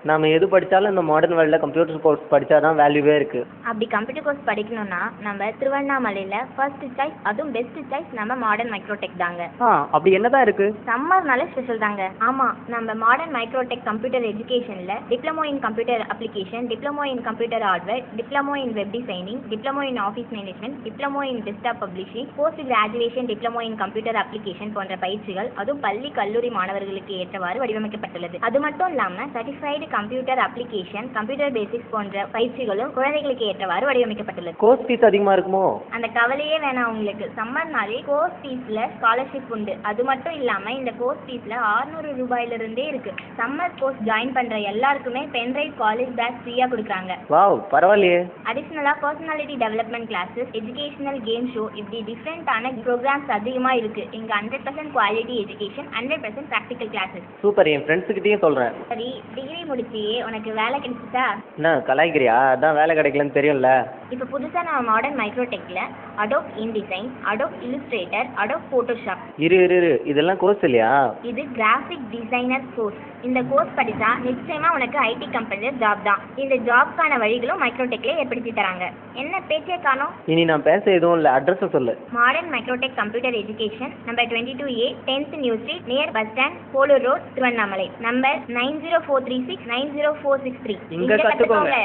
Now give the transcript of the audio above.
நாம எது படிச்சாலும் இந்த மாடர்ன் வேர்ல்டில் கம்ப்யூட்டர் கோர்ஸ் படித்தா தான் வேல்யூவே இருக்குது. அப்படி கம்ப்யூட்டர் கோர்ஸ் படிக்கணும்னா நம்ம திருவண்ணாமலையில் ஃபர்ஸ்ட் சாய்ஸ், அதுவும் பெஸ்ட் சாய்ஸ் நம்ம மாடர்ன் மைக்ரோடெக் தாங்க. அப்படி என்ன தான் இருக்குது? சம்மர்னால ஸ்பெஷல் தாங்க. ஆமாம், நம்ம மாடர்ன் மைக்ரோடெக் கம்ப்யூட்டர் எஜுகேஷனில் diploma in computer application, diploma in computer hardware, diploma in web designing, diploma in office management, diploma in desktop publishing, post graduation diploma in computer application போன்ற பயிற்சிகள் அதுவும் பள்ளி கல்லூரி மாணவர்களுக்கு ஏற்றவாறு வடிவமைக்கப்பட்டுள்ளது. அது மட்டும் இல்லாமல் certified computer application, computer basics போன்ற பயிற்சிகளும் குழந்தைகளுக்கு ஏற்றவாறு வடிவமைக்கப்பட்டுள்ளது. கோர்ஸ் ஃபீஸ் அதிகமாக இருக்குமோ? அந்த கவலையே வேணாம் உங்களுக்கு. சம்மர்னாலே கோர்ஸ் ஃபீஸில் ஸ்காலர்ஷிப் உண்டு. அது மட்டும் இல்லாமல் இந்த கோர்ஸ் ஃபீஸில் 600 ரூபாயிலிருந்தே இருக்கு. சம்மர் கோர்ஸ் ஜாயின் பண்ணுற எல்லாருக்குமே பென்ட்ரைவ் காலேஜ் பேக் ஃப்ரீயாக கொடுக்குறாங்க. வாவ், பரவாயில்லையே. அடிஷ்னலாக personality development classes, educational game show, இப்படி டிஃப்ரெண்ட்டான ப்ரோக்ராம்ஸ் அதிகமாக இருக்கு. இங்கே 100% quality education, 100% practical classes. Super, என் ஃப்ரெண்ட்ஸுக்கிட்டையும் சொல்கிறேன். சரி, டிகிரி முடிச்சியே உனக்கு வேலை கிடைச்சிட்டா? என்ன கலாய்க்கிறியா? அதான் வேலை கிடைக்கலன்னு தெரியும்ல. இப்போ புதுசாக நம்ம மாடர்ன் மைக்ரோடெக்கில் Adobe InDesign, Adobe Illustrator, Adobe Photoshop. இரு இதெல்லாம் கோர்ஸ் இல்லையா? இது கிராஃபிக் டிசைனர் கோர்ஸ். இந்த கோர்ஸ் படித்தா நிச்சயமாக உனக்கு ஐடி கம்பெனியில் ஜாப் தான். இந்த ஜாப்க்கான வழிகளும் மைக்ரோடெக்ல ஏற்படுத்தி தராங்க. என்ன பேச்சே காணோம்? இனி நான் பேச எதுவும் இல்லை, அட்ரஸை சொல்லு. Modern Microtech computer education, number 22A, 10th new street, near bus stand, Polur road, Tiruvannamalai. Number 9043690463. இங்க கத்துக்கோங்க.